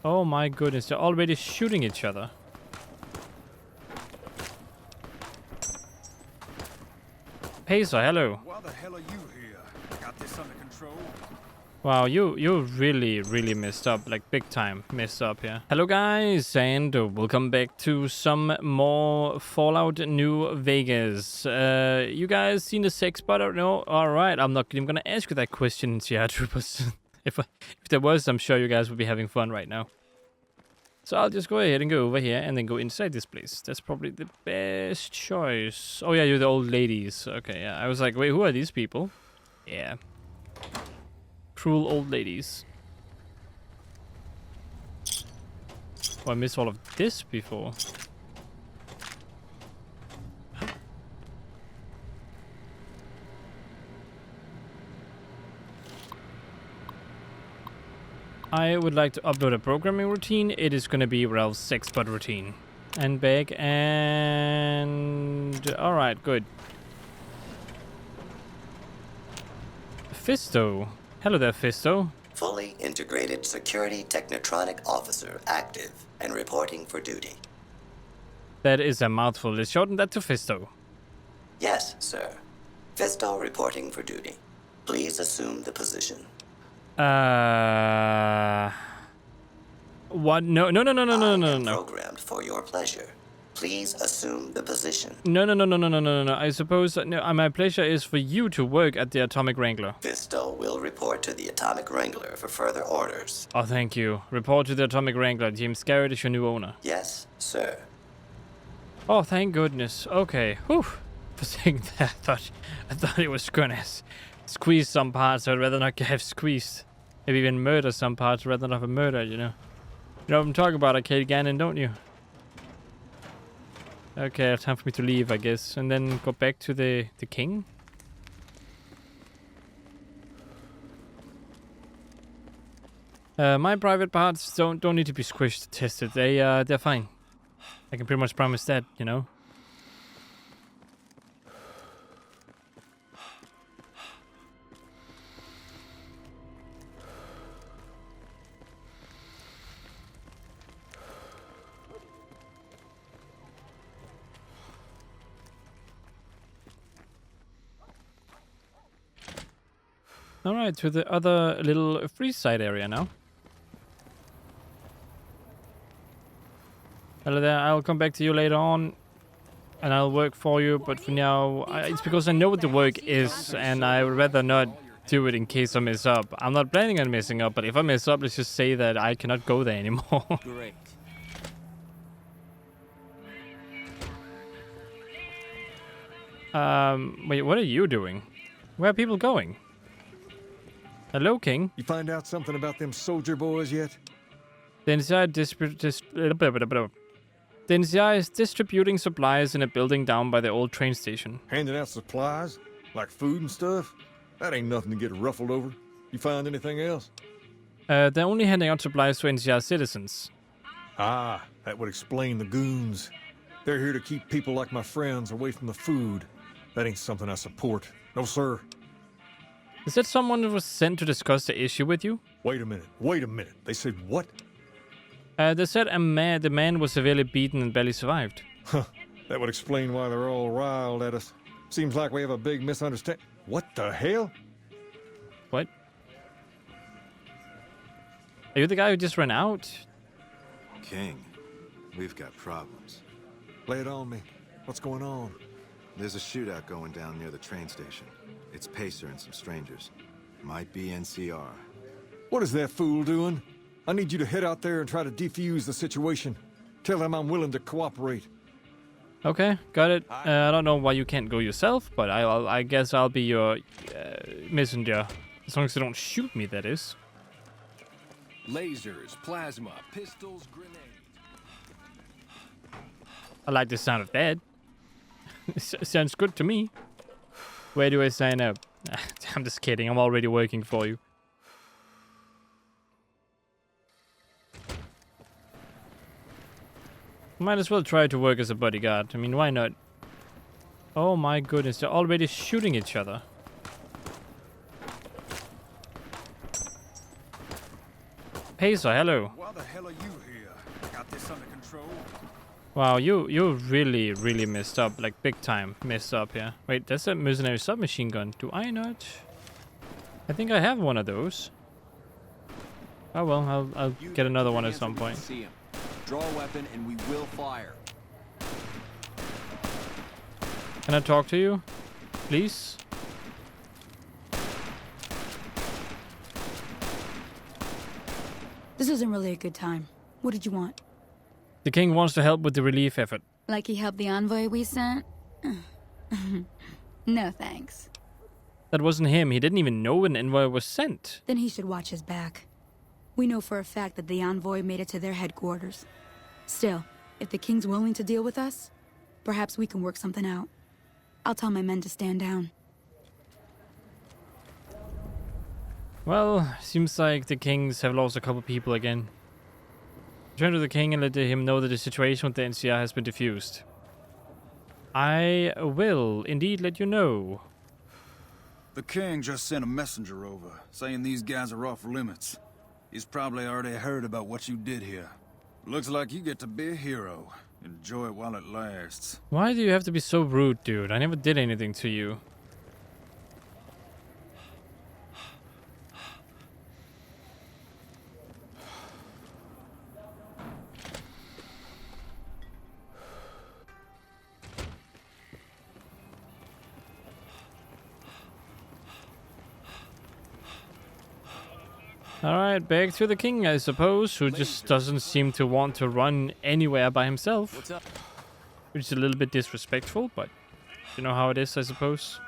Oh my goodness, they're already shooting each other. Pacer, hello. Why the hell are you here? Got this under control? Wow, you really messed up, like big time messed up here. Hello guys, and welcome back to some more Fallout New Vegas. You guys seen the sex bot or no? Alright, I'm not even gonna ask you that question, CR Troopers. if there was, I'm sure you guys would be having fun right now. So I'll just go ahead and go over here and then go inside this place. That's probably the best choice. Oh yeah, you're the old ladies. Okay, yeah. I was like, wait, who are these people? Yeah. Cruel old ladies. Oh, I missed all of this before. I would like to upload a programming routine. It is going to be Ralph's sex bot routine. And back and... Alright, good. Fisto. Hello there, Fisto. Fully integrated security technotronic officer active and reporting for duty. That is a mouthful. Let's shorten that to Fisto. Yes, sir. Fisto reporting for duty. Please assume the position. What? No. I am programmed for your pleasure. Please assume the position. No. I suppose no, my pleasure is for you to work at the Atomic Wrangler. Fisto will report to the Atomic Wrangler for further orders. Oh, thank you. Report to the Atomic Wrangler. James Garrett is your new owner. Yes, sir. Oh, thank goodness. Okay. Whew. For saying that, I thought it was gonna squeeze some parts. I'd rather not have squeezed. Maybe even murder some parts rather than have murdered, you know. You know what I'm talking about, Arcade Gannon, don't you? Okay, time for me to leave, I guess, and then go back to the king. My private parts don't need to be squished, tested. They're fine. I can pretty much promise that, you know. Alright, to the other little free side area now. Hello there, I'll come back to you later on. And I'll work for you, but for now, it's because I know what the work is. And I would rather not do it in case I mess up. I'm not planning on messing up, but if I mess up, let's just say that I cannot go there anymore. Great. Wait, what are you doing? Where are people going? Hello, King. You find out something about them soldier boys yet? The NCI is distributing supplies in a building down by the old train station. Handing out supplies? Like food and stuff? That ain't nothing to get ruffled over. You find anything else? They're only handing out supplies to NCI citizens. Ah, that would explain the goons. They're here to keep people like my friends away from the food. That ain't something I support. No, sir. Is that someone who was sent to discuss the issue with you? Wait a minute. They said what? They said the man was severely beaten and barely survived. Huh, that would explain why they're all riled at us. Seems like we have a big misunderstanding. What the hell? What? Are you the guy who just ran out? King, we've got problems. Lay it on me. What's going on? There's a shootout going down near the train station. It's Pacer and some strangers. Might be NCR. What is that fool doing? I need you to head out there and try to defuse the situation. Tell them I'm willing to cooperate. Okay, got it. I don't know why you can't go yourself, but I guess I'll be your messenger. As long as they don't shoot me, that is. Lasers, plasma, pistols, grenades. I like the sound of that. Sounds good to me. Where do I sign up? I'm just kidding. I'm already working for you. Might as well try to work as a bodyguard. I mean, why not? Oh my goodness, they're already shooting each other. Pacer, hello. Why the hell hell are you here? Got this under control? Wow, you really messed up, like big time messed up here. Wait, that's a mercenary submachine gun. Do I not? I think I have one of those. Oh well, I'll get another one at some point. See him. Draw a weapon and we will fire. Can I talk to you, please? This isn't really a good time. What did you want? The king wants to help with the relief effort. Like he helped the envoy we sent? No thanks. That wasn't him. He didn't even know an envoy was sent. Then he should watch his back. We know for a fact that the envoy made it to their headquarters. Still, if the king's willing to deal with us, perhaps we can work something out. I'll tell my men to stand down. Well, seems like the kings have lost a couple people again. Return to the king and let him know that the situation with the NCR has been diffused. I will indeed let you know. The king just sent a messenger over, saying these guys are off limits. He's probably already heard about what you did here. Looks like you get to be a hero. Enjoy it while it lasts. Why do you have to be so rude, dude? I never did anything to you. Alright, back to the king, I suppose, who just doesn't seem to want to run anywhere by himself. What's up? Which is a little bit disrespectful, but you know how it is, I suppose.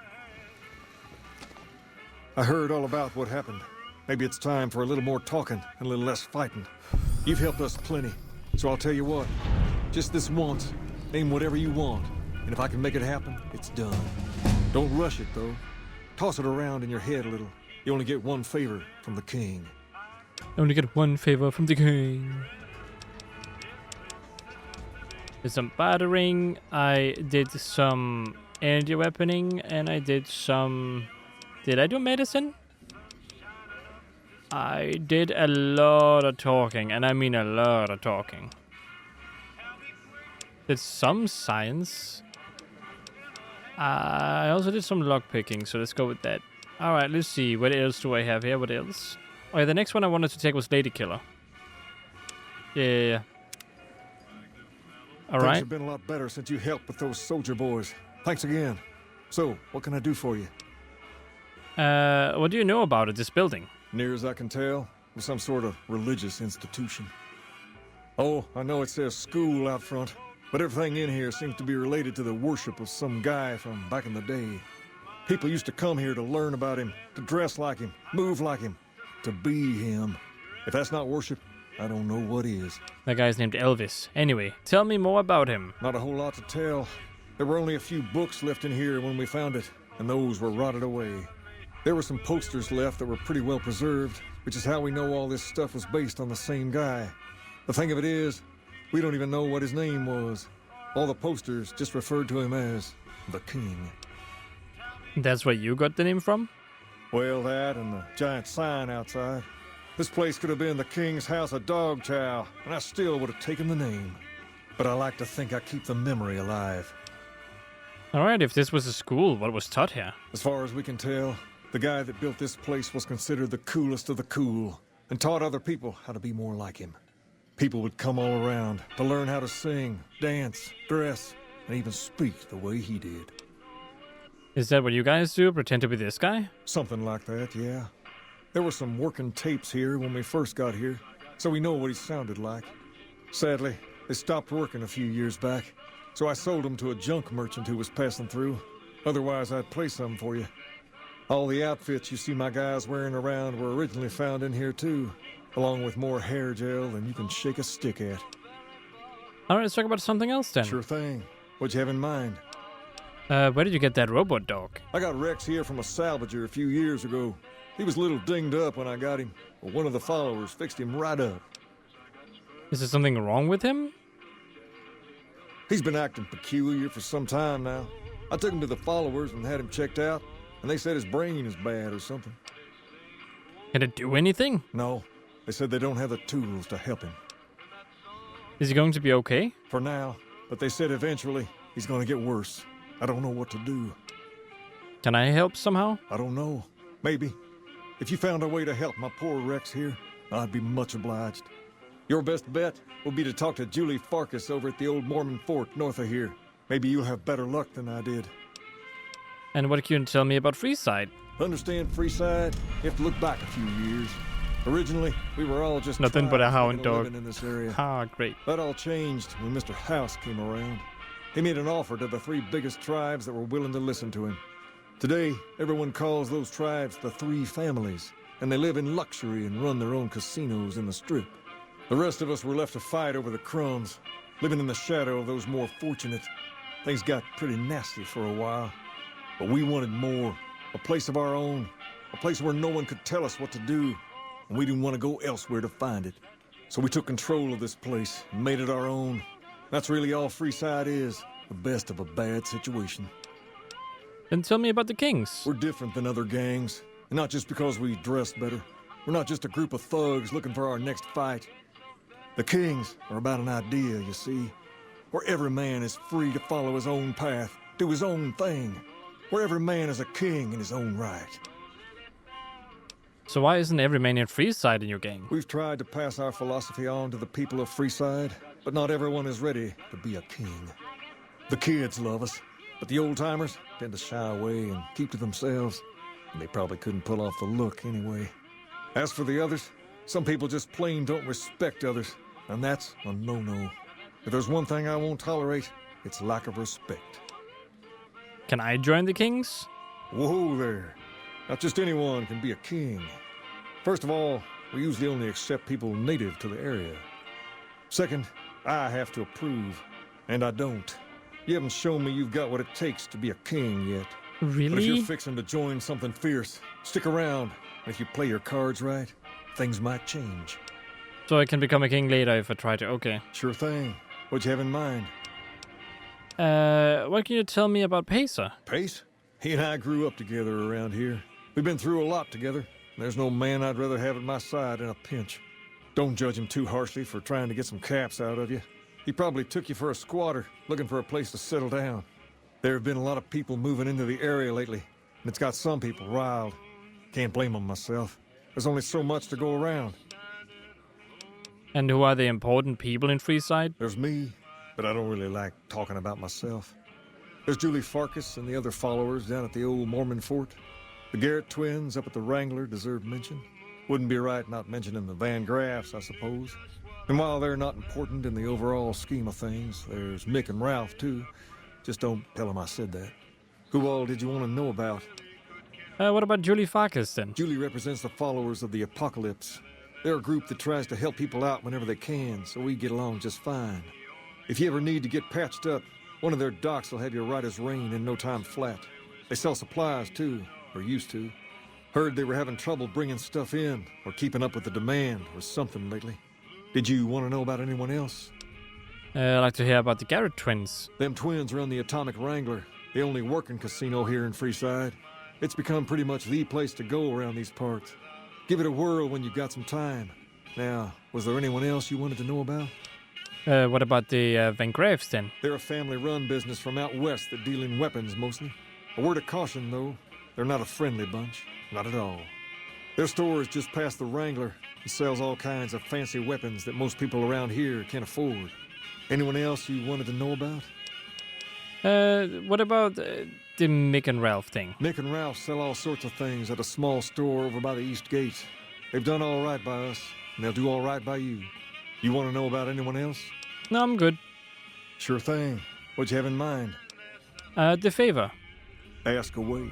I heard all about what happened. Maybe it's time for a little more talking and a little less fighting. You've helped us plenty, so I'll tell you what. Just this once, name whatever you want, and if I can make it happen, it's done. Don't rush it, though. Toss it around in your head a little. You only get one favor from the king. Only get one favor from the king. Did some battering, I did some energy weaponing, and I did some... Did I do medicine? I did a lot of talking, and I mean a lot of talking. Did some science. I also did some lockpicking, so let's go with that. Alright, let's see. What else do I have here? What else? Oh yeah, the next one I wanted to take was Lady Killer. Yeah. Things Alright. have been a lot better since you helped with those soldier boys. Thanks again. So, what can I do for you? What do you know about it, this building? Near as I can tell, it's some sort of religious institution. Oh, I know it says school out front, but everything in here seems to be related to the worship of some guy from back in the day. People used to come here to learn about him, to dress like him, move like him, to be him. If that's not worship, I don't know what is. That guy's named Elvis. Anyway, tell me more about him. Not a whole lot to tell. There were only a few books left in here when we found it, and those were rotted away. There were some posters left that were pretty well preserved, which is how we know all this stuff was based on the same guy. The thing of it is, we don't even know what his name was. All the posters just referred to him as the King. That's where you got the name from? Well, that and the giant sign outside. This place could have been the King's House of Dog Chow, and I still would have taken the name. But I like to think I keep the memory alive. Alright, if this was a school, what was taught here? As far as we can tell, the guy that built this place was considered the coolest of the cool, and taught other people how to be more like him. People would come all around to learn how to sing, dance, dress, and even speak the way he did. Is that what you guys do? Pretend to be this guy? Something like that, yeah. There were some working tapes here when we first got here, so we know what he sounded like. Sadly, they stopped working a few years back, so I sold them to a junk merchant who was passing through. Otherwise, I'd play some for you. All the outfits you see my guys wearing around were originally found in here too, along with more hair gel than you can shake a stick at. Alright, let's talk about something else then. Sure thing. What'd you have in mind? Where did you get that robot dog? I got Rex here from a salvager a few years ago. He was a little dinged up when I got him, but one of the followers fixed him right up. Is there something wrong with him? He's been acting peculiar for some time now. I took him to the followers and had him checked out, and they said his brain is bad or something. Can it do anything? No, they said they don't have the tools to help him. Is he going to be okay? For now, but they said eventually he's gonna get worse. I don't know what to do. Can I help somehow? I don't know. Maybe. If you found a way to help my poor Rex here, I'd be much obliged. Your best bet will be to talk to Julie Farkas over at the old Mormon fort north of here. Maybe you'll have better luck than I did. And what can you tell me about Freeside? Understand Freeside? You have to look back a few years. Originally, we were all just Nothing but a tribes hound making dog. living in this area. Ah, great. That all changed when Mr. House came around. He made an offer to the 3 biggest tribes that were willing to listen to him. Today, everyone calls those tribes the 3 families, and they live in luxury and run their own casinos in the Strip. The rest of us were left to fight over the crumbs, living in the shadow of those more fortunate. Things got pretty nasty for a while, but we wanted more. A place of our own, a place where no one could tell us what to do, and we didn't want to go elsewhere to find it. So we took control of this place and made it our own. That's really all Freeside is, the best of a bad situation. Then tell me about the Kings. We're different than other gangs, and not just because we dress better. We're not just a group of thugs looking for our next fight. The Kings are about an idea, you see, where every man is free to follow his own path, do his own thing, where every man is a king in his own right. So why isn't every man in Freeside in your gang? We've tried to pass our philosophy on to the people of Freeside, but not everyone is ready to be a king. The kids love us, but the old-timers tend to shy away and keep to themselves, and they probably couldn't pull off the look anyway. As for the others, some people just plain don't respect others, and that's a no-no. If there's one thing I won't tolerate, it's lack of respect. Can I join the Kings? Whoa there. Not just anyone can be a king. First of all, we usually only accept people native to the area. Second, I have to approve, and I don't. You haven't shown me you've got what it takes to be a king yet. But if Really? you're fixing to join something fierce, stick around. If you play your cards right, things might change. So I can become a king later if I try to. Okay. Sure thing. What you have in mind? What can you tell me about Pacer? Pace? He and I grew up together around here. We've been through a lot together. There's no man I'd rather have at my side in a pinch. Don't judge him too harshly for trying to get some caps out of you. He probably took you for a squatter, looking for a place to settle down. There have been a lot of people moving into the area lately, and it's got some people riled. Can't blame them myself. There's only so much to go around. And who are the important people in Freeside? There's me, but I don't really like talking about myself. There's Julie Farkas and the other followers down at the old Mormon fort. The Garrett twins up at the Wrangler deserve mention. Wouldn't be right not mentioning the Van GRAFFS, I suppose. And while they're not important in the overall scheme of things, there's Mick and Ralph, too. Just don't tell them I said that. Who all did you want to know about? What about Julie Farkas then? Julie represents the followers of the Apocalypse. They're a group that tries to help people out whenever they can, so we get along just fine. If you ever need to get patched up, one of their docs will have you right as rain in no time flat. They sell supplies, too, or used to. Heard they were having trouble bringing stuff in, or keeping up with the demand, or something lately. Did you want to know about anyone else? I'd like to hear about the Garrett twins. Them twins run the Atomic Wrangler, the only working casino here in Freeside. It's become pretty much the place to go around these parts. Give it a whirl when you've got some time. Now, was there anyone else you wanted to know about? What about the Van GRAFFS then? They're a family-run business from out west that deal in weapons mostly. A word of caution, though. They're not a friendly bunch. Not at all. Their store is just past the Wrangler and sells all kinds of fancy weapons that most people around here can't afford. Anyone else you wanted to know about? What about the Mick and Ralph thing? Mick and Ralph sell all sorts of things at a small store over by the East Gate. They've done all right by us, and they'll do all right by you. You want to know about anyone else? No, I'm good. Sure thing. What'd you have in mind? The favor. Ask away.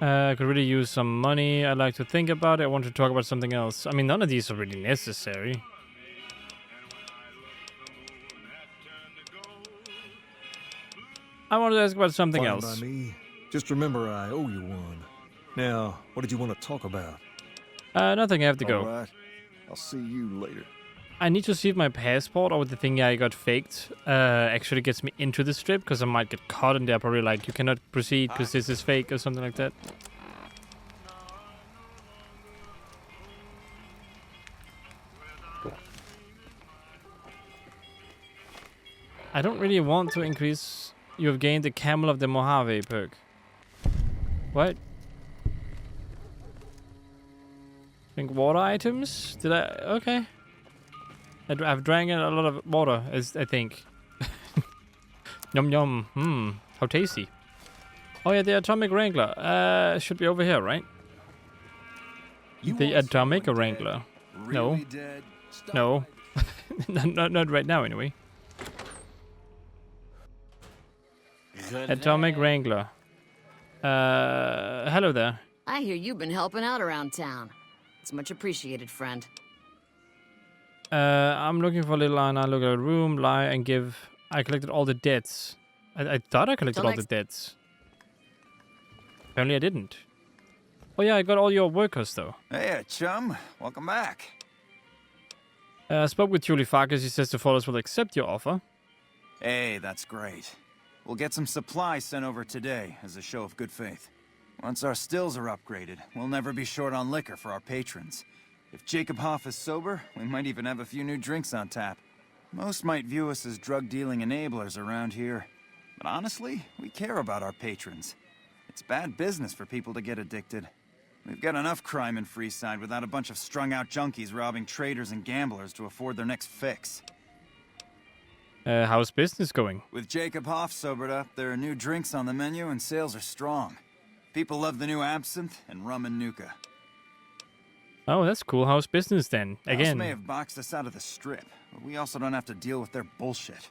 I could really use some money. I'd like to think about it. I want to talk about something else. I mean, none of these are really necessary. I want to ask about something Fine else. by me. Just remember I owe you one. Now, what did you want to talk about? Nothing. I have to go. All right. I'll see you later. I need to see if my passport or the thing I got faked actually gets me into the strip, because I might get caught and they're probably like, you cannot proceed because this is fake or something like that. I don't really want to increase... You have gained the Camel of the Mojave perk. What? Drink water items? Did I... Okay. I've drank a lot of water, I think. Yum yum. How tasty. Oh yeah, the Atomic Wrangler. Should be over here, right? The Atomic Wrangler. No. No. not right now, anyway. Atomic Wrangler. Hello there. I hear you've been helping out around town. It's much appreciated, friend. I'm looking for a little line. I look at a room, lie, and give. I collected all the debts. I thought I collected all the debts. Apparently I didn't. Oh yeah, I got all your workers though. Hey, chum. Welcome back. I spoke with Julie Farkas. He says the followers will accept your offer. Hey, that's great. We'll get some supplies sent over today as a show of good faith. Once our stills are upgraded, we'll never be short on liquor for our patrons. If Jacob Hoff is sober, we might even have a few new drinks on tap. Most might view us as drug-dealing enablers around here. But honestly, we care about our patrons. It's bad business for people to get addicted. We've got enough crime in Freeside without a bunch of strung-out junkies robbing traders and gamblers to afford their next fix. How's business going? With Jacob Hoff sobered up, there are new drinks on the menu and sales are strong. People love the new absinthe and rum and nuka. Oh, that's cool. How's business then? House Again. may have boxed us out of the strip, but we also don't have to deal with their bullshit.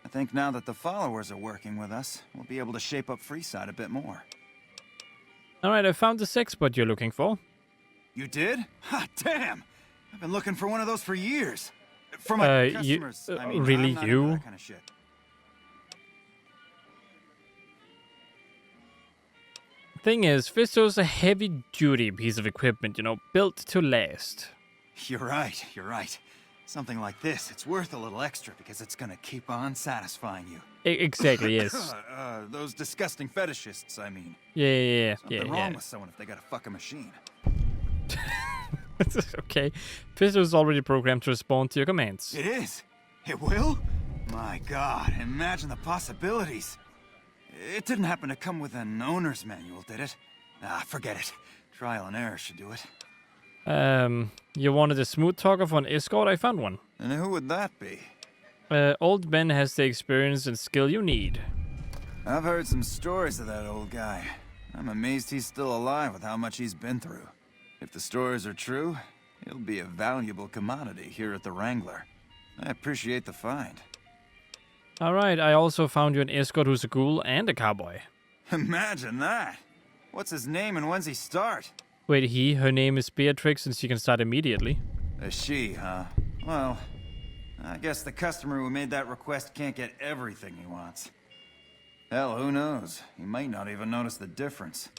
I think now that the followers are working with us, we'll be able to shape up Freeside a bit more. Alright, I found the sex spot you're looking for. You did? Ha, damn! I've been looking for one of those for years. For my customers, I mean, really I'm not you? into that kind of shit. Thing is, Fisto's a heavy-duty piece of equipment, you know, built to last. You're right, you're right. Something like this, it's worth a little extra because it's gonna keep on satisfying you. Exactly, yes. Those disgusting fetishists, I mean. Yeah. Something wrong with someone if they gotta fuck a machine. Okay. Fisto's already programmed to respond to your commands. It is? It will? My god, imagine the possibilities. It didn't happen to come with an owner's manual, did it? Ah, forget it. Trial and error should do it. You wanted a smooth talker for an escort? I found one. And who would that be? Old Ben has the experience and skill you need. I've heard some stories of that old guy. I'm amazed he's still alive with how much he's been through. If the stories are true, he'll be a valuable commodity here at the Wrangler. I appreciate the find. Alright, I also found you an escort who's a ghoul and a cowboy. Imagine that! What's his name and when's he start? Wait, her name is Beatrix and she can start immediately. A she, huh? Well, I guess the customer who made that request can't get everything he wants. Hell, who knows? He might not even notice the difference.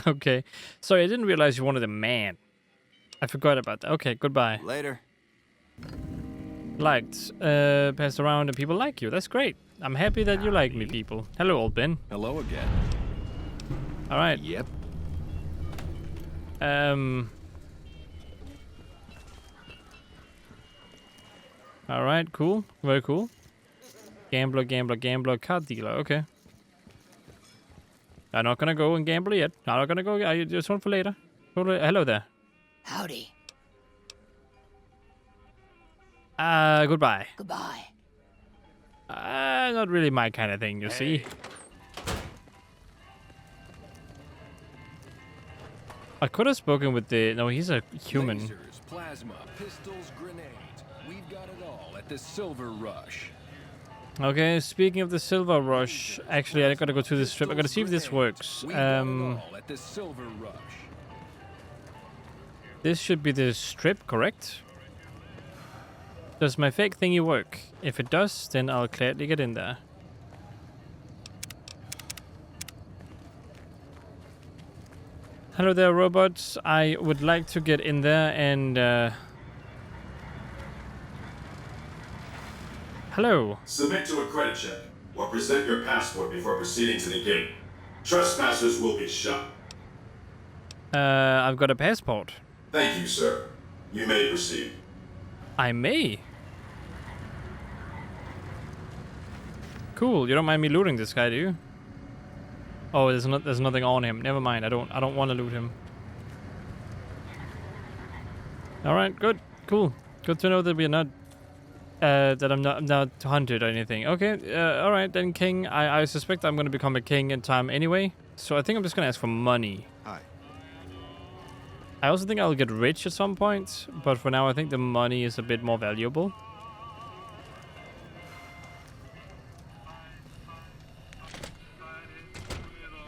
Okay. Sorry, I didn't realize you wanted a man. I forgot about that. Okay, goodbye. Later. Liked. Passed around and people like you. That's great. I'm happy that you like me, people. Hello, old Ben. Hello again. Alright. Yep. Alright, cool. Very cool. Gambler, card dealer. Okay. I'm not gonna go and gamble yet. I'm not gonna go. I just want for later. Hello there. Howdy. Goodbye. Goodbye. Not really my kind of thing, you see. I could have spoken with the... No, he's a human. Lasers, plasma, pistols, grenades. We've got it all at the Silver Rush. Okay, speaking of the Silver Rush, actually, I gotta go to this strip. I gotta see if this works. We've got it all at the Silver Rush. This should be the strip, correct? Does my fake thingy work? If it does, then I'll gladly get in there. Hello there, robots. I would like to get in there and, Hello. Submit to a credit check or present your passport before proceeding to the gate. Trespassers will be shot. I've got a passport. Thank you, sir. You may proceed. I may. Cool. You don't mind me looting this guy, do you? Oh, there's nothing on him. Never mind. I don't want to loot him. All right. Good. Cool. Good to know that we're not that I'm not hunted or anything. Okay. All right then, King. I suspect I'm gonna become a king in time anyway. So I think I'm just gonna ask for money. Hi. I also think I'll get rich at some point, but for now I think the money is a bit more valuable.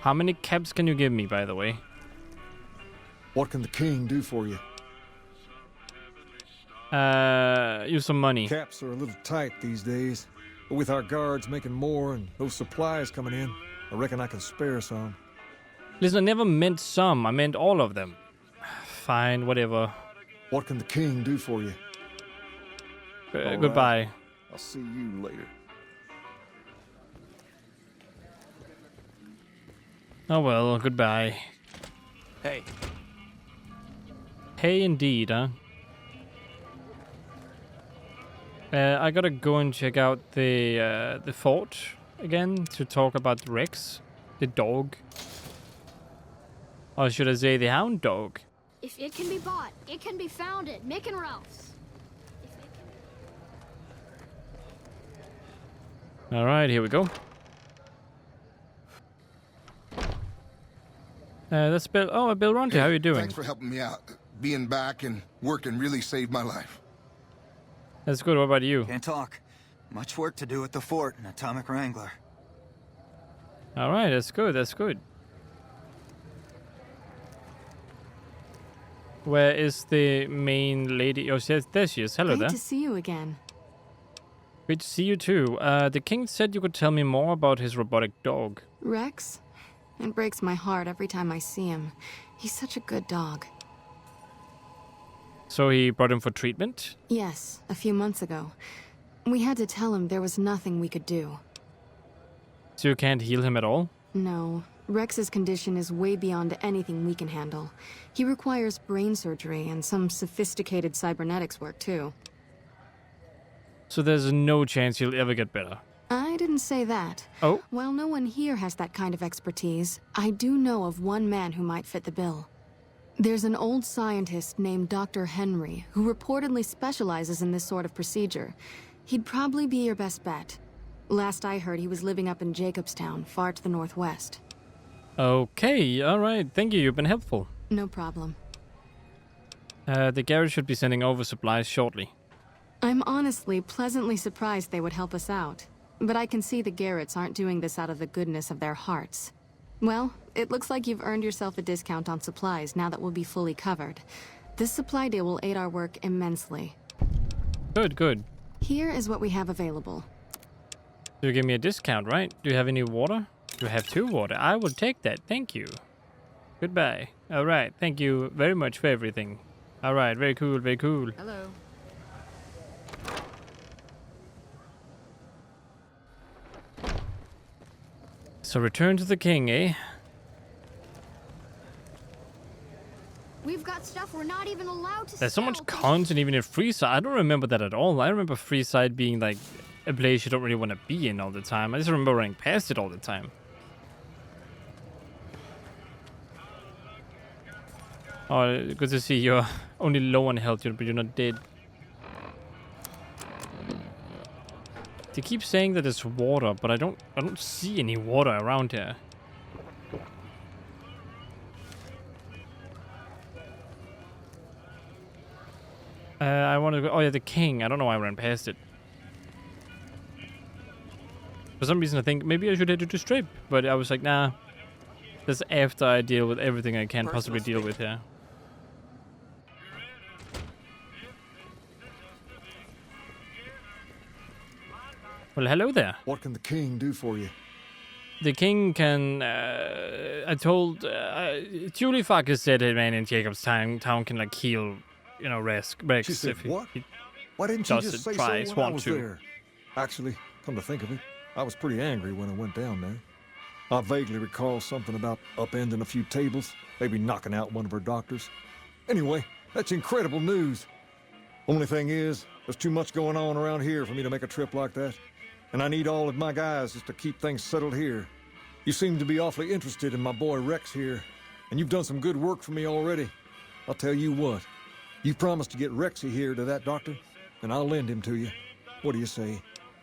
How many caps can you give me, by the way? What can the king do for you? Use some money. Caps are a little tight these days, but with our guards making more and those supplies coming in, I reckon I can spare some. Listen, I never meant some. I meant all of them. Fine, whatever. What can the king do for you? All Goodbye. right. I'll see you later. Oh well, goodbye. Hey, Hey, indeed, huh? I gotta go and check out the fort again to talk about Rex, the dog. Or should I say the hound dog? If it can be bought, it can be found at Mick and Ralph's. All right, here we go. That's Bill. Oh, Bill Ronte, how are you doing? Thanks for helping me out. Being back and working really saved my life. That's good. What about you? Can't talk. Much work to do at the fort and Atomic Wrangler. All right, that's good. That's good. Where is the main lady? Oh, there she is. Hello Great there. to see you again. Great to see you too. The king said you could tell me more about his robotic dog. Rex? It breaks my heart every time I see him. He's such a good dog. So he brought him for treatment? Yes, a few months ago. We had to tell him there was nothing we could do. So you can't heal him at all? No. Rex's condition is way beyond anything we can handle. He requires brain surgery and some sophisticated cybernetics work, too. So there's no chance he'll ever get better? I didn't say that. Oh? While no one here has that kind of expertise, I do know of one man who might fit the bill. There's an old scientist named Dr. Henry who reportedly specializes in this sort of procedure. He'd probably be your best bet. Last I heard, he was living up in Jacobstown, far to the northwest. Okay, alright. Thank you, you've been helpful. No problem. The garage should be sending over supplies shortly. I'm honestly pleasantly surprised they would help us out. But I can see the Garretts aren't doing this out of the goodness of their hearts. Well, it looks like you've earned yourself a discount on supplies now that we'll be fully covered. This supply deal will aid our work immensely. Good, good. Here is what we have available. You give me a discount, right? Do you have any water? You have 2 water. I will take that. Thank you. Goodbye. Alright, thank you very much for everything. Alright, very cool, very cool. Hello. So return to the king, eh? We've got stuff we're not even allowed to There's so sell. much content even in Freeside. I don't remember that at all. I remember Freeside being like a place you don't really want to be in all the time. I just remember running past it all the time. Oh, good to see you're only low on health, but you're not dead. They keep saying that there's water, but I don't see any water around here. I want to go. Oh yeah, the king. I don't know why I ran past it. For some reason, I think maybe I should head to the strip, but I was like, nah. That's after I deal with everything I can possibly deal with here. Well, hello there. What can the king do for you? The king can. I told Julie Farkas said a man in Jacobstown can like heal, you know, Rex. She said if what? he Why didn't you does just it say twice, so when I want was to. there? Actually, come to think of it, I was pretty angry when I went down there. I vaguely recall something about upending a few tables, maybe knocking out one of her doctors. Anyway, that's incredible news. Only thing is, there's too much going on around here for me to make a trip like that. and I need all of my guys just to keep things settled here. You seem to be awfully interested in my boy Rex here, and you've done some good work for me already. I'll tell you what, you promised to get Rexy here to that doctor, and I'll lend him to you. What do you say?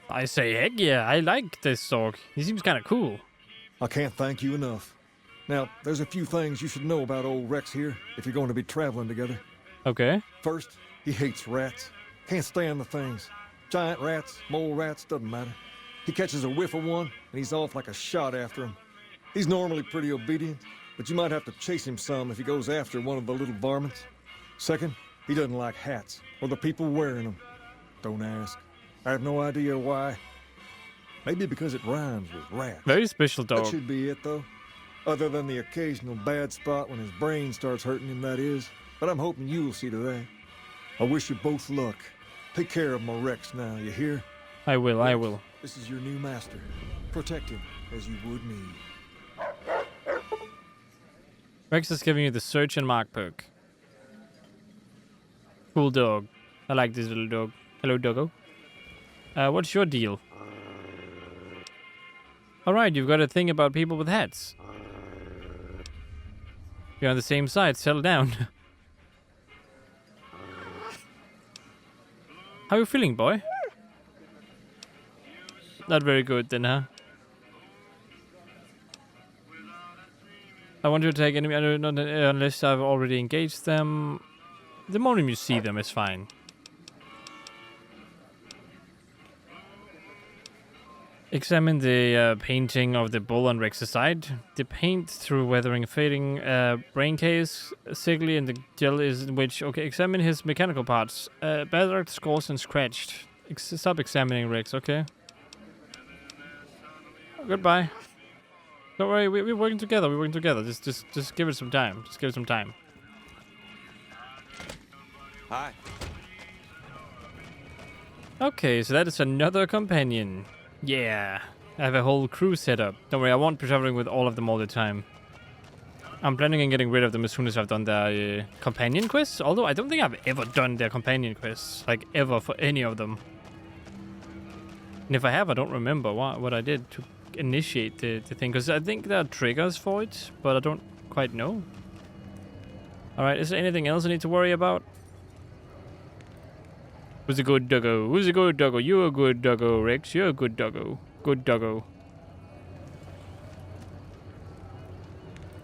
I say heck yeah, I like this dog. He seems kind of cool. I can't thank you enough. Now, there's a few things you should know about old Rex here if you're going to be traveling together. Okay. First, he hates rats. Can't stand the things. Giant rats, mole rats, doesn't matter. He catches a whiff of one, and he's off like a shot after him. He's normally pretty obedient, but you might have to chase him some if he goes after one of the little varmints. Second, he doesn't like hats, or the people wearing them. Don't ask. I have no idea why. Maybe because it rhymes with rat. Very special dog. That should be it, though. Other than the occasional bad spot when his brain starts hurting him, that is. But I'm hoping you'll see to that. I wish you both luck. Take care of my Rex now, you hear? I will, I will. This is your new master. Protect him as you would me. Rex is giving you the search and mark perk. Cool dog. I like this little dog. Hello, doggo. What's your deal? Alright, you've got a thing about people with hats. You're on the same side, settle down. How you feeling, boy? Not very good then, huh? I want you to take any unless I've already engaged them. The moment you see them is fine. Examine the painting of the bull on Rex's side. The paint through weathering fading brain case, sickly, and the gel is in which. Okay, examine his mechanical parts. Battered, scores, and scratched. Stop examining Rex, okay? Goodbye. Don't worry, we're working together. We're working together. Just give it some time. Just give it some time. Hi. Okay, so that is another companion. Yeah, I have a whole crew set up. Don't worry, I won't be traveling with all of them all the time. I'm planning on getting rid of them as soon as I've done their companion quests. Although I don't think I've ever done their companion quests, like ever for any of them. And if I have, I don't remember what I did to initiate the thing, because I think there are triggers for it, but I don't quite know. Alright, is there anything else I need to worry about? Who's a good doggo? Who's a good doggo? You're a good doggo, Rex. You're a good doggo. Good doggo.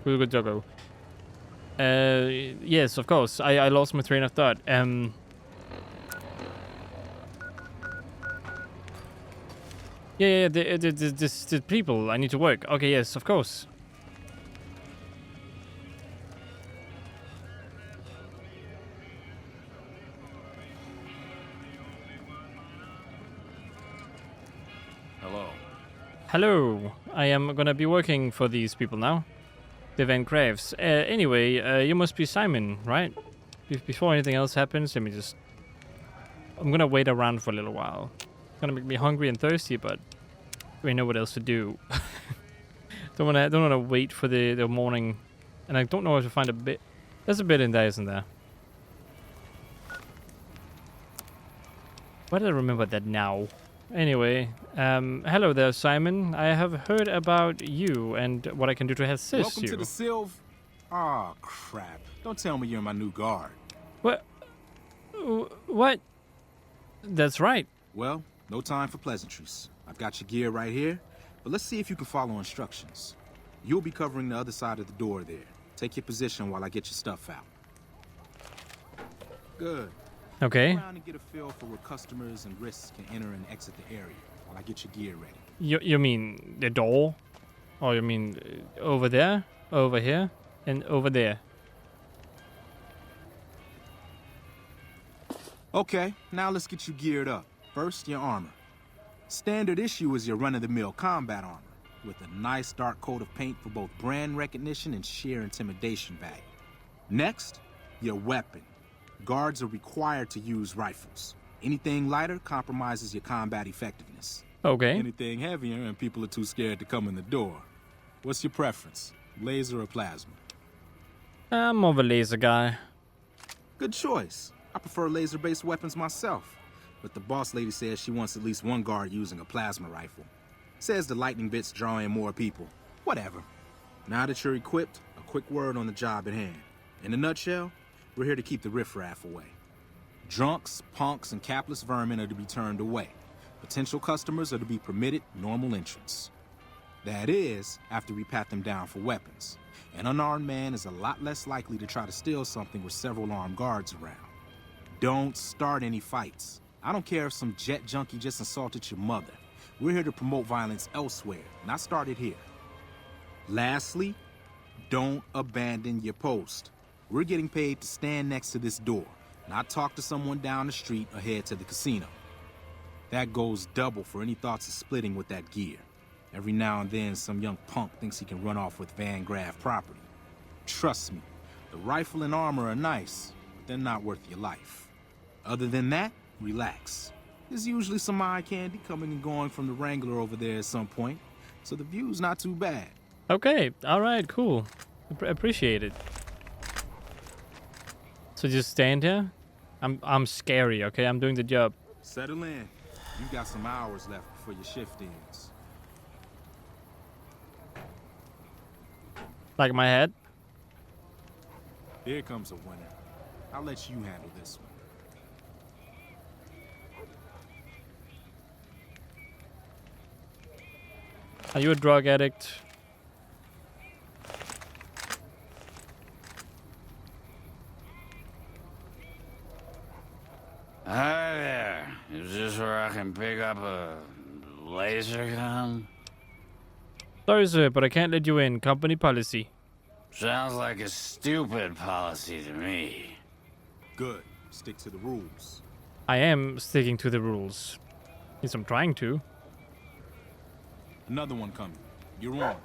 Who's a good doggo? Yes, of course. I lost my train of thought. Yeah, the people. I need to work. Okay, yes, of course. Hello, I am gonna be working for these people now. The Van GRAFFS. Anyway, you must be Simon, right? Before anything else happens, let me just... I'm gonna wait around for a little while. It's gonna make me hungry and thirsty, but we know what else to do. don't wanna wait for the morning, and I don't know how to find a bit. There's a bit in there, isn't there? Why did I remember that now? Anyway, hello there, Simon. I have heard about you and what I can do to assist you. Welcome to the Sylv... Aw, crap. Don't tell me you're my new guard. What? What? That's right. Well, no time for pleasantries. I've got your gear right here, but let's see if you can follow instructions. You'll be covering the other side of the door there. Take your position while I get your stuff out. Good. Okay. Go around and get a feel for where customers and risks can enter and exit the area while I get your gear ready. You mean the door? Or you mean over there, over here, and over there? Okay, now let's get you geared up. First, your armor. Standard issue is your run-of-the-mill combat armor, with a nice dark coat of paint for both brand recognition and sheer intimidation value. Next, your weapon. Guards are required to use rifles. Anything lighter compromises your combat effectiveness. Okay. Anything heavier and people are too scared to come in the door. What's your preference, laser or plasma? I'm more of a laser guy. Good choice. I prefer laser-based weapons myself. but the boss lady says she wants at least one guard using a plasma rifle. Says the lightning bits draw in more people. Whatever. Now that you're equipped, a quick word on the job at hand. In a nutshell, we're here to keep the riffraff away. Drunks, punks, and capless vermin are to be turned away. Potential customers are to be permitted normal entrance. That is, after we pat them down for weapons. An unarmed man is a lot less likely to try to steal something with several armed guards around. Don't start any fights. I don't care if some jet junkie just assaulted your mother. We're here to promote violence elsewhere, not start it here. Lastly, don't abandon your post. We're getting paid to stand next to this door, not talk to someone down the street or head to the casino. That goes double for any thoughts of splitting with that gear. Every now and then, some young punk thinks he can run off with Van Graff property. Trust me, the rifle and armor are nice, but they're not worth your life. Other than that, relax. There's usually some eye candy coming and going from the Wrangler over there at some point, so the view's not too bad. Okay, alright, cool. Appreciate it. So just stand here? I'm scary, okay? I'm doing the job. Settle in. You've got some hours left before your shift ends. Like my head? Here comes a winner. I'll let you handle this one. Are you a drug addict? Hi there. Is this where I can pick up a laser gun? Sorry, sir, but I can't let you in. Company policy. Sounds like a stupid policy to me. Good. Stick to the rules. I am sticking to the rules. At least I'm trying to. Another one coming. You're on.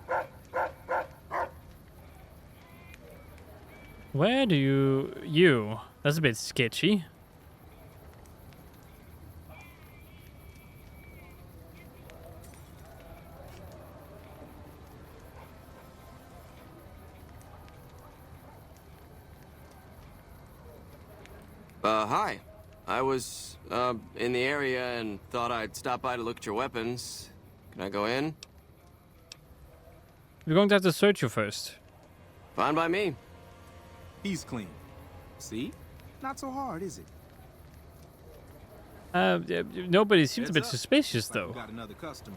Where do you? That's a bit sketchy. Hi. I was, in the area and thought I'd stop by to look at your weapons. Can I go in? We're going to have to search you first. Fine by me. He's clean. See? Not so hard, is it? Nobody seems a bit suspicious, though. We got another customer.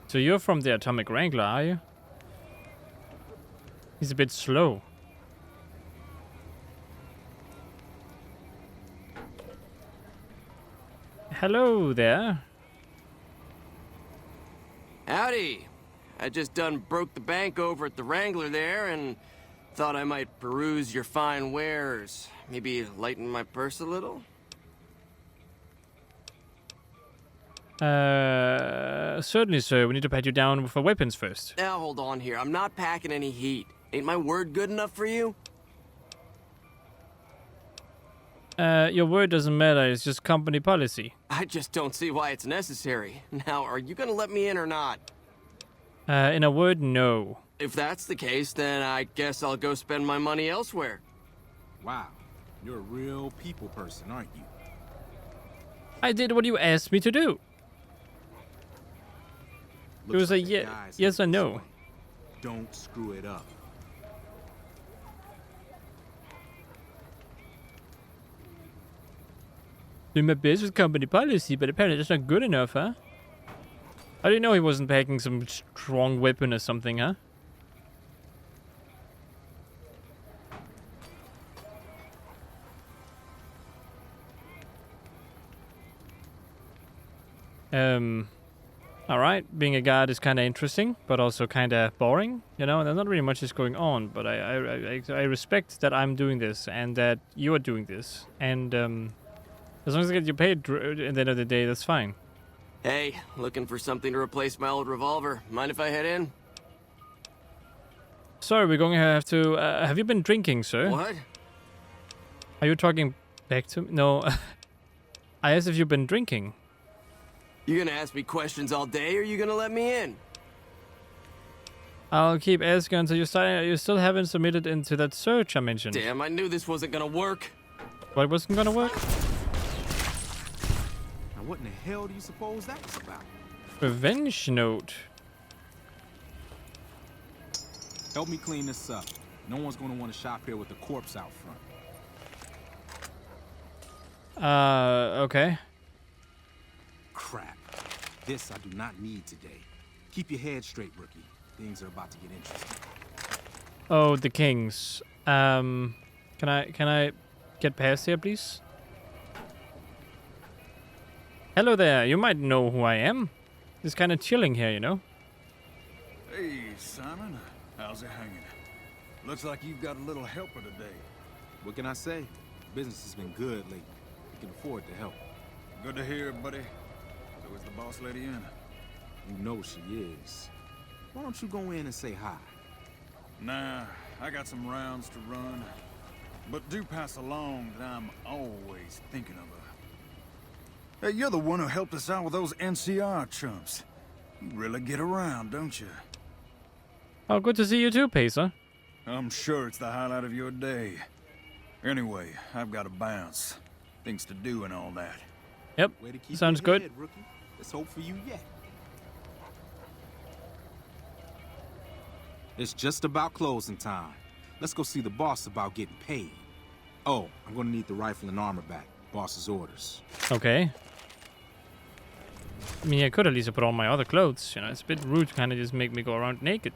So you're from the Atomic Wrangler, are you? He's a bit slow. Hello there. Howdy. I just done broke the bank over at the Wrangler there and thought I might peruse your fine wares. Maybe lighten my purse a little? Certainly, sir. We need to pat you down for weapons first. Now, hold on here. I'm not packing any heat. Ain't my word good enough for you? Your word doesn't matter. It's just company policy. I just don't see why it's necessary. Now, are you gonna let me in or not? In a word, no. If that's the case, then I guess I'll go spend my money elsewhere. Wow. You're a real people person, aren't you? I did what you asked me to do. It was a yes or no. Don't screw it up. Doing my best with company policy, but apparently that's not good enough, huh? I didn't know he wasn't packing some strong weapon or something, huh? Alright, being a guard is kind of interesting, but also kind of boring, you know, there's not really much is going on, but I respect that I'm doing this, and that you are doing this, and, as long as I get you paid at the end of the day, that's fine. Hey, looking for something to replace my old revolver. Mind if I head in? Sorry, we're going to have to, have you been drinking, sir? What? Are you talking back to me? No, I asked if you've been drinking. You gonna ask me questions all day, or you gonna let me in? I'll keep asking until you still haven't submitted into that search I mentioned. Damn, I knew this wasn't gonna work. What wasn't gonna work? Now what in the hell do you suppose that was about? Revenge note. Help me clean this up. No one's gonna want to shop here with a corpse out front. Okay. Crap. This I do not need today. Keep your head straight, rookie. Things are about to get interesting. Oh, the kings. Can I get past here, please? Hello there. You might know who I am. Just kind of chilling here, you know. Hey, Simon. How's it hanging? Looks like you've got a little helper today. What can I say? Business has been good lately. We can afford to help. Good to hear, buddy. So is the boss lady in? You know she is. Why don't you go in and say hi? Nah, I got some rounds to run. But do pass along that I'm always thinking of her. Hey, you're the one who helped us out with those NCR chumps. You really get around, don't you? Oh, good to see you too, Pacer. I'm sure it's the highlight of your day. Anyway, I've got to bounce. Things to do and all that. Yep, sounds good. Head, rookie. Let's hope for you yet. It's just about closing time. Let's go see the boss about getting paid. Oh, I'm gonna need the rifle and armor back. Boss's orders. Okay. I mean, I could at least put on my other clothes. You know, it's a bit rude to kind of just make me go around naked.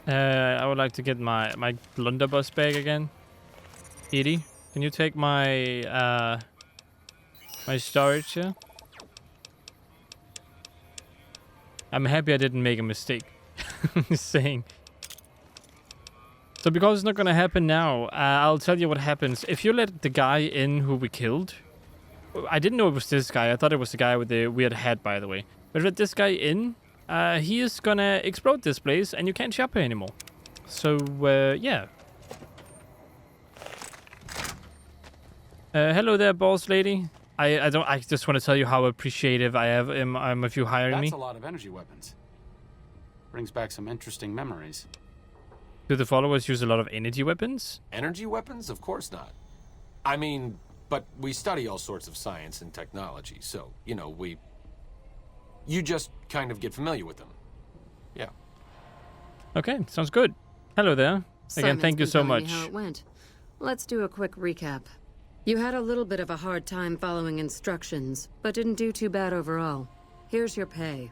I would like to get my blunderbuss bag again. Edie, can you take my my storage here? I'm happy I didn't make a mistake. Just saying. So because it's not gonna happen now, I'll tell you what happens. If you let the guy in who we killed, I didn't know it was this guy. I thought it was the guy with the weird hat, by the way. But let this guy in, he is gonna explode this place, and you can't shop here anymore. So yeah. Hello there, boss lady. I just want to tell you how appreciative I am of you hiring me. That's a lot of energy weapons. Brings back some interesting memories. Do the followers use a lot of energy weapons? Energy weapons? Of course not. I mean, but we study all sorts of science and technology, so, you know, you just kind of get familiar with them. Yeah. Okay, sounds good. Hello there. Again, thank you so much. How it went. Let's do a quick recap. You had a little bit of a hard time following instructions, but didn't do too bad overall. Here's your pay.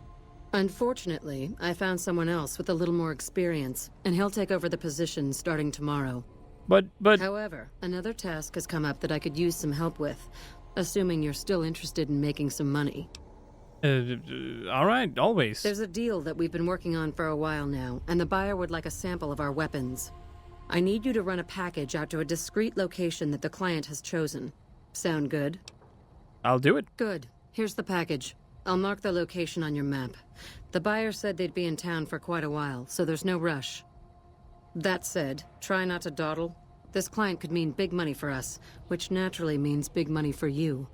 Unfortunately, I found someone else with a little more experience, and he'll take over the position starting tomorrow. But... However, another task has come up that I could use some help with, assuming you're still interested in making some money. All right, always. There's a deal that we've been working on for a while now, and the buyer would like a sample of our weapons. I need you to run a package out to a discreet location that the client has chosen. Sound good? I'll do it. Good. Here's the package. I'll mark the location on your map. The buyer said they'd be in town for quite a while, so there's no rush. That said, try not to dawdle. This client could mean big money for us, which naturally means big money for you.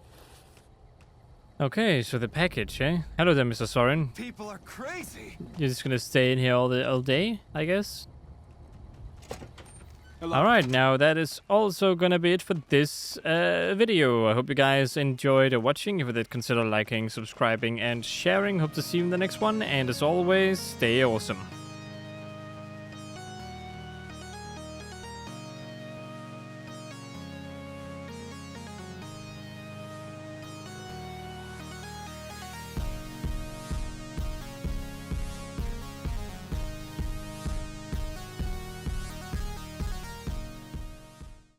Okay, so the package, eh? Hello there, Mr. Soren. People are crazy. You're just gonna stay in here all day, I guess? Alright, now that is also gonna be it for this video. I hope you guys enjoyed watching. If you did, consider liking, subscribing, and sharing. Hope to see you in the next one. And as always, stay awesome.